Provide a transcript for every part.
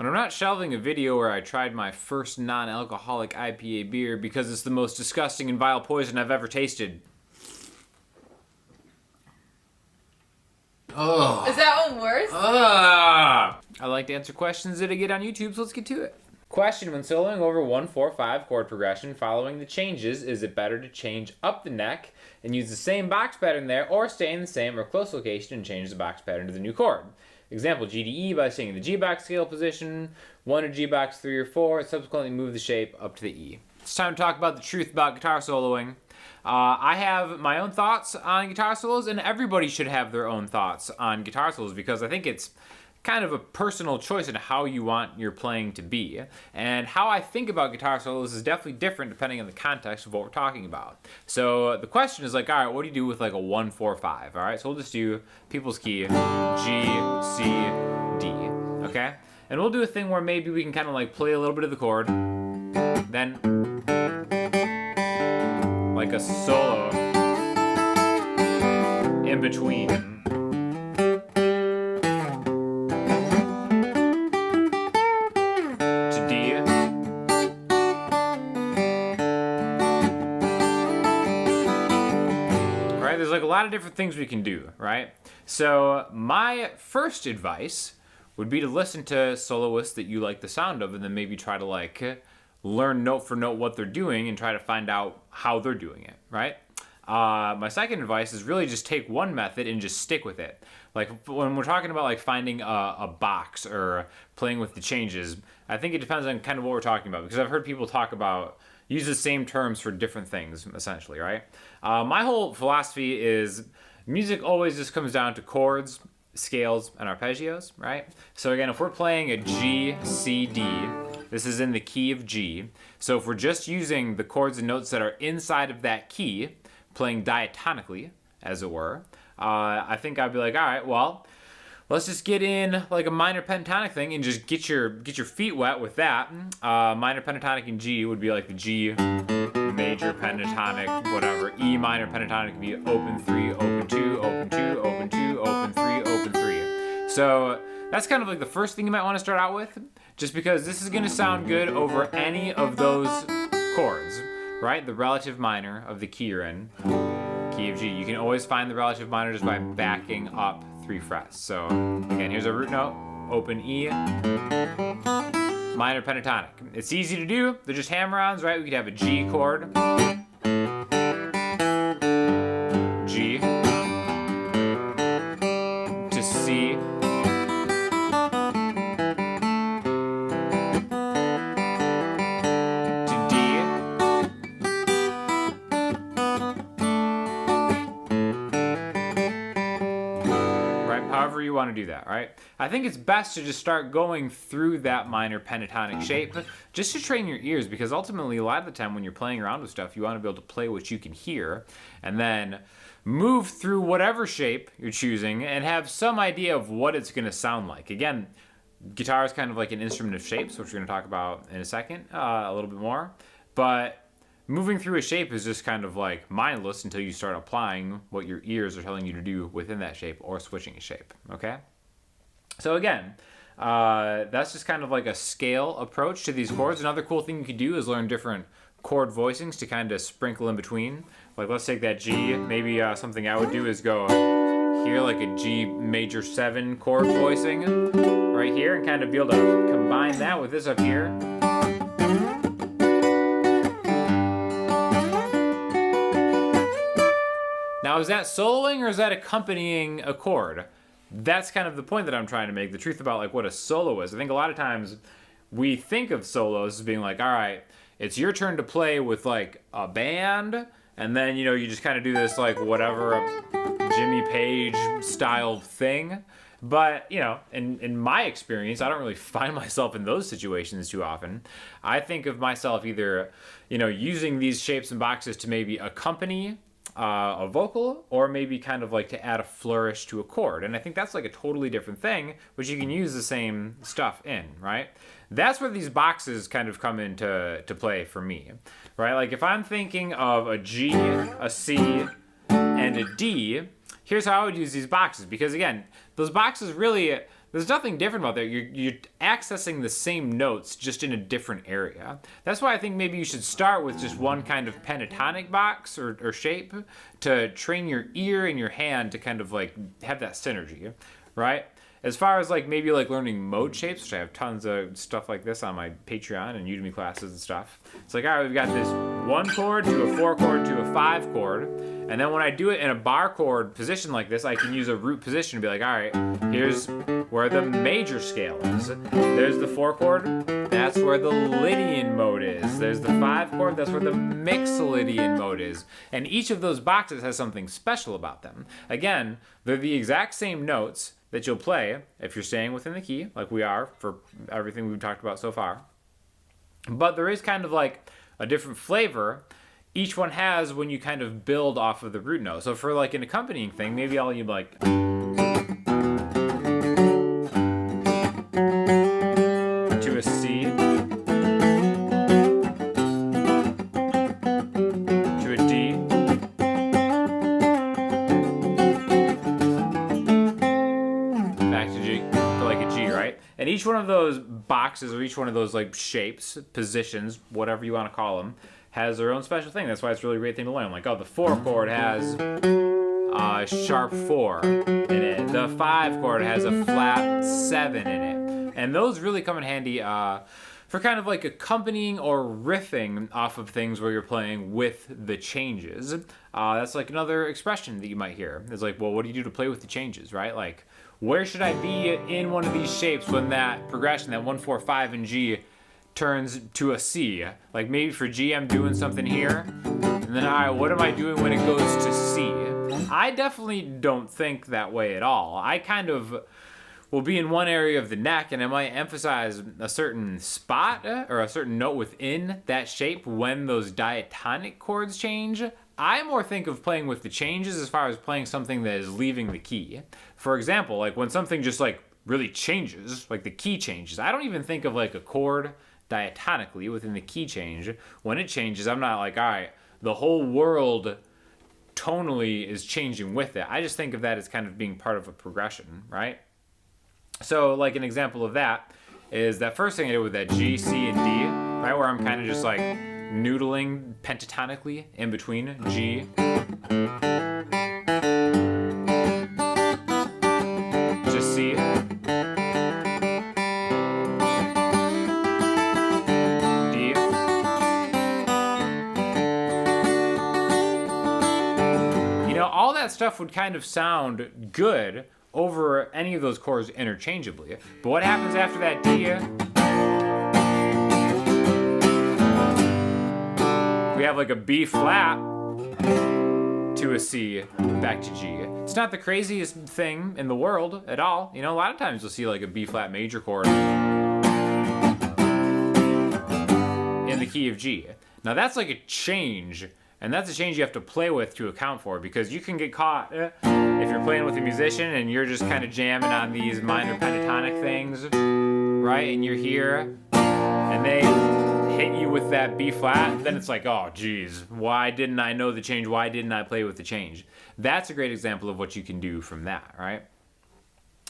But I'm not shelving a video where I tried my first non-alcoholic IPA beer because it's the most disgusting and vile poison I've ever tasted. Oh. Is that one worse? I like to answer questions that I get on YouTube, so let's get to it. Question: when soloing over 1-4-5 chord progression following the changes, is it better to change up the neck and use the same box pattern there, or stay in the same or close location and change the box pattern to the new chord? Example, G to E by staying in the G box scale position, 1 to G box 3 or 4, and subsequently move the shape up to the E. It's time to talk about the truth about guitar soloing. I have my own thoughts on guitar solos, and everybody should have their own thoughts on guitar solos because I think it's kind of a personal choice in how you want your playing to be. And how I think about guitar solos is definitely different depending on the context of what we're talking about. So the question is like, all right, what do you do with like a 1-4-5? All right, so we'll just do people's key, G, C, D, okay? And we'll do a thing where maybe we can kind of like play a little bit of the chord, then like a solo in between. There's like a lot of different things we can do, right? So my first advice would be to listen to soloists that you like the sound of and then maybe try to like learn note for note what they're doing and try to find out how they're doing it, right? My second advice is really just take one method and just stick with it. Like when we're talking about like finding a box or playing with the changes, I think it depends on kind of what we're talking about, because I've heard people talk about use the same terms for different things, essentially, right? My whole philosophy is music always just comes down to chords, scales, and arpeggios, right? So again, if we're playing a G, C, D, this is in the key of G. So if we're just using the chords and notes that are inside of that key, playing diatonically, as it were, I think I'd be like, all right, well, let's just get in like a minor pentatonic thing and just get your feet wet with that. Minor pentatonic in G would be like the G major pentatonic, whatever. E minor pentatonic would be open 3, open 2, open 2, open 2, open 3, open 3. So that's kind of like the first thing you might want to start out with, just because this is going to sound good over any of those chords, right? The relative minor of the key you're in, key of G. You can always find the relative minor just by backing up 3 frets. So again, here's a root note, open E, minor pentatonic. It's easy to do. They're just hammer-ons, right? We could have a G chord, G, to C, to D, however you want to do that, right? I think it's best to just start going through that minor pentatonic shape just to train your ears, because ultimately a lot of the time when you're playing around with stuff, you want to be able to play what you can hear and then move through whatever shape you're choosing and have some idea of what it's going to sound like. Again, guitar is kind of like an instrument of shapes, which we're going to talk about in a second, a little bit more, but moving through a shape is just kind of like mindless until you start applying what your ears are telling you to do within that shape or switching a shape, okay? So again, that's just kind of like a scale approach to these chords. Another cool thing you could do is learn different chord voicings to kind of sprinkle in between. Like let's take that G, maybe something I would do is go here like a G major 7 chord voicing right here and kind of be able to combine that with this up here. Now, is that soloing or is that accompanying a chord? That's kind of the point that I'm trying to make, the truth about like what a solo is. I think a lot of times we think of solos as being like, all right, it's your turn to play with like a band, and then, you know, you just kind of do this like whatever Jimmy Page style thing. But, you know, in my experience, I don't really find myself in those situations too often. I think of myself either, you know, using these shapes and boxes to maybe accompany a vocal, or maybe kind of like to add a flourish to a chord. And I think that's like a totally different thing, which you can use the same stuff in, right? That's where these boxes kind of come into play for me, right? Like if I'm thinking of a G, a C, and a D, here's how I would use these boxes. Because again, those boxes really, There's nothing different about that. You're accessing the same notes just in a different area. That's why I think maybe you should start with just one kind of pentatonic box or shape to train your ear and your hand to kind of like have that synergy, right? As far as like maybe like learning mode shapes, which I have tons of stuff like this on my Patreon and Udemy classes and stuff. It's like, all right, we've got this 1 chord to a 4 chord to a 5 chord. And then when I do it in a bar chord position like this, I can use a root position to be like, all right, here's where the major scale is. There's the 4 chord, that's where the Lydian mode is. There's the 5 chord, that's where the Mixolydian mode is. And each of those boxes has something special about them. Again, they're the exact same notes that you'll play if you're staying within the key, like we are for everything we've talked about so far. But there is kind of like a different flavor each one has when you kind of build off of the root note. So for like an accompanying thing, maybe I'll use like to a C, to a D, back to G, to like a G, right? And each one of those boxes or each one of those like shapes, positions, whatever you want to call them, has their own special thing. That's why it's really a great thing to learn. Like, oh, the 4 chord has sharp 4 in it. The 5 chord has a flat 7 in it. And those really come in handy for kind of like accompanying or riffing off of things where you're playing with the changes. That's like another expression that you might hear. It's like, well, what do you do to play with the changes, right? Like, where should I be in one of these shapes when that progression, that 1, 4, 5 in G, turns to a C? Like maybe for G I'm doing something here, and then all right, what am I doing when it goes to C? I definitely don't think that way at all. I kind of will be in one area of the neck and I might emphasize a certain spot or a certain note within that shape when those diatonic chords change. I more think of playing with the changes as far as playing something that is leaving the key. For example, like when something just like really changes, like the key changes, I don't even think of like a chord diatonically within the key change. When it changes, I'm not like, all right, the whole world tonally is changing with it. I just think of that as kind of being part of a progression, right? So like an example of that is that first thing I did with that G, C, and D, right, where I'm kind of just like noodling pentatonically in between G, to C, D, you know, all that stuff would kind of sound good over any of those chords interchangeably. But what happens after that D? We have like a B flat to a C back to G. It's not the craziest thing in the world at all. You know, a lot of times you'll see like a B flat major chord in the key of G. Now that's like a change, and that's a change you have to play with to account for, because you can get caught if you're playing with a musician and you're just kind of jamming on these minor pentatonic things, right? And you're here and they hit you with that B flat, then it's like, oh geez, why didn't I know the change? Why didn't I play with the change? That's a great example of what you can do from that, right?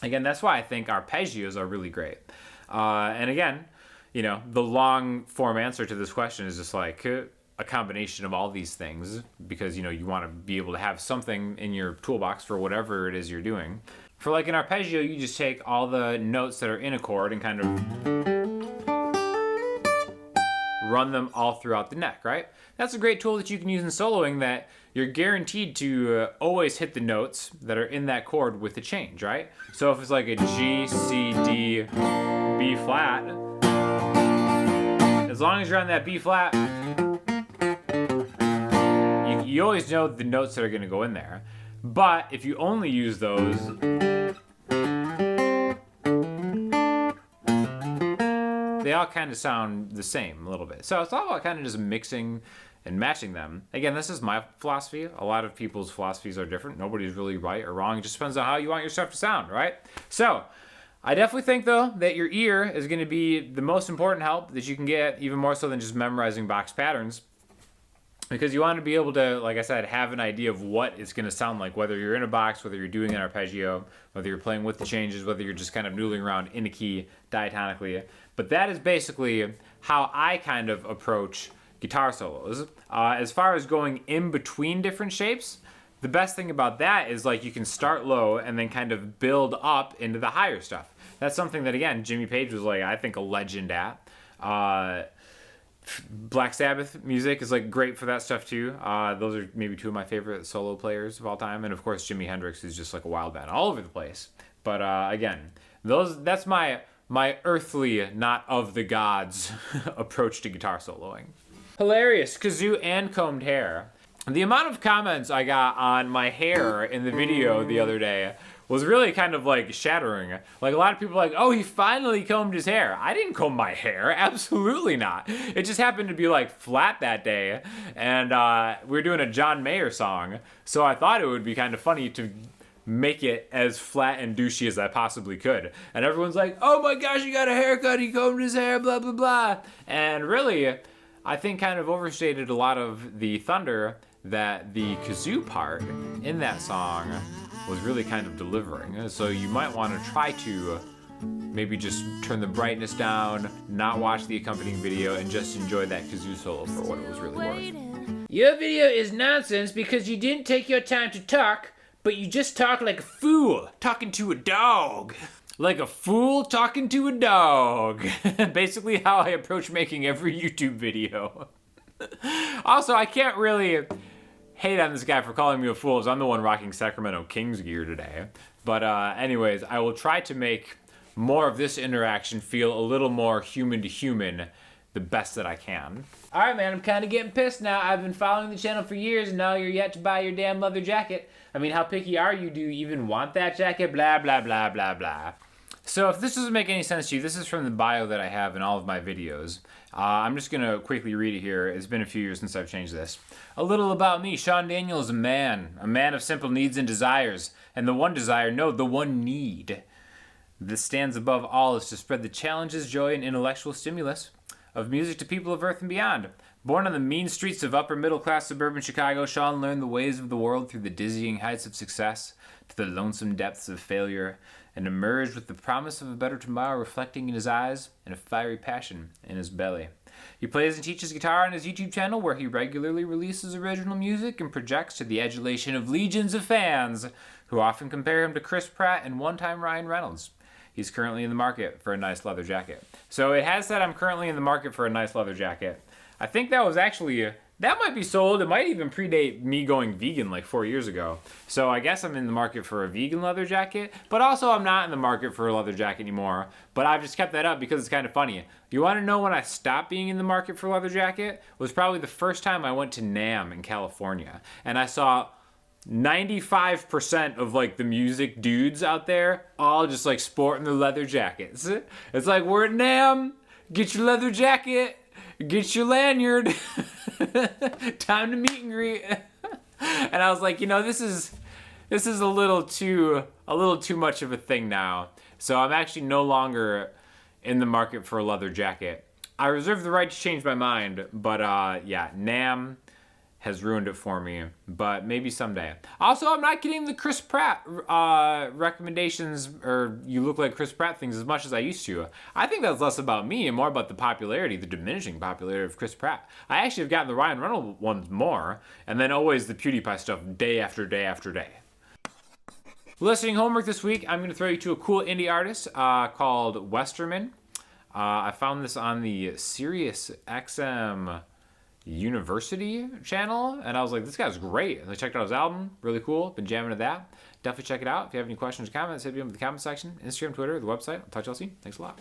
Again, that's why I think arpeggios are really great. And again, you know, the long form answer to this question is just like a combination of all these things, because, you know, you want to be able to have something in your toolbox for whatever it is you're doing. For like an arpeggio, you just take all the notes that are in a chord and kind of run them all throughout the neck, right? That's a great tool that you can use in soloing, that you're guaranteed to always hit the notes that are in that chord with the change, right? So if it's like a G, C, D, B flat, as long as you're on that B flat, you always know the notes that are going to go in there. But if you only use those, they all kind of sound the same a little bit. So it's all about kind of just mixing and matching them. Again, this is my philosophy. A lot of people's philosophies are different. Nobody's really right or wrong. It just depends on how you want your stuff to sound, right? So I definitely think, though, that your ear is going to be the most important help that you can get, even more so than just memorizing box patterns. because you want to be able to, like I said, have an idea of what it's going to sound like, whether you're in a box, whether you're doing an arpeggio, whether you're playing with the changes, whether you're just kind of noodling around in a key diatonically. But that is basically how I kind of approach guitar solos. As far as going in between different shapes, the best thing about that is like you can start low and then kind of build up into the higher stuff. That's something that, again, Jimmy Page was like, I think, a legend at. Black Sabbath music is like great for that stuff too. Those are maybe two of my favorite solo players of all time, and of course Jimi Hendrix is just like a wild man all over the place. But again, that's my earthly, not of the gods approach to guitar soloing. Hilarious kazoo and combed hair. The amount of comments I got on my hair in the video the other day was really kind of like shattering. Like a lot of people were like, oh, he finally combed his hair. I didn't comb my hair, absolutely not. It just happened to be like flat that day, and we were doing a John Mayer song, so I thought it would be kind of funny to make it as flat and douchey as I possibly could. And everyone's like, oh my gosh, he got a haircut, he combed his hair, blah, blah, blah. And really, I think kind of overstated a lot of the thunder that the kazoo part in that song was really kind of delivering. So you might want to try to maybe just turn the brightness down, not watch the accompanying video, and just enjoy that kazoo solo for what it was really worth. Your video is nonsense because you didn't take your time to talk, but you just talk like a fool talking to a dog. Like a fool talking to a dog. Basically how I approach making every YouTube video. Also, I can't really hate on this guy for calling me a fool, as I'm the one rocking Sacramento Kings gear today. But anyways, I will try to make more of this interaction feel a little more human to human the best that I can. Alright man, I'm kind of getting pissed now. I've been following the channel for years and now you're yet to buy your damn leather jacket. I mean, how picky are you? Do you even want that jacket? Blah, blah, blah, blah, blah. So if this doesn't make any sense to you, this is from the bio that I have in all of my videos. I'm just going to quickly read it here. It's been a few years since I've changed this. A little about me. Sean Daniel is a man of simple needs and desires. And the one desire, no, the one need that stands above all is to spread the challenges, joy, and intellectual stimulus of music to people of Earth and beyond. Born on the mean streets of upper middle class suburban Chicago, Sean learned the ways of the world through the dizzying heights of success to the lonesome depths of failure, and emerged with the promise of a better tomorrow reflecting in his eyes and a fiery passion in his belly. He plays and teaches guitar on his YouTube channel, where he regularly releases original music and projects to the adulation of legions of fans who often compare him to Chris Pratt and one-time Ryan Reynolds. He's currently in the market for a nice leather jacket. So it has said I'm currently in the market for a nice leather jacket. I think that was actually, that might be sold. It might even predate me going vegan like 4 years ago. So I guess I'm in the market for a vegan leather jacket, but also I'm not in the market for a leather jacket anymore. But I've just kept that up because it's kind of funny. You want to know when I stopped being in the market for a leather jacket? It was probably the first time I went to NAMM in California. And I saw 95% of like the music dudes out there all just like sporting their leather jackets. It's like, we're at NAMM, get your leather jacket, get your lanyard, time to meet and greet. And I was like, you know, this is a little too much of a thing now. So I'm actually no longer in the market for a leather jacket. I reserve the right to change my mind, but yeah, NAMM has ruined it for me, but maybe someday. Also, I'm not getting the Chris Pratt recommendations or you look like Chris Pratt things as much as I used to. I think that's less about me and more about the popularity, the diminishing popularity of Chris Pratt. I actually have gotten the Ryan Reynolds ones more, and then always the PewDiePie stuff day after day after day. Listening homework this week, I'm going to throw you to a cool indie artist called Westerman. I found this on the Sirius XM University channel, and I was like, this guy's great. And I checked out his album, really cool, been jamming to that. Definitely check it out. If you have any questions or comments, hit me up in the comment section, Instagram, Twitter, the website. I'll talk to y'all soon. Thanks a lot.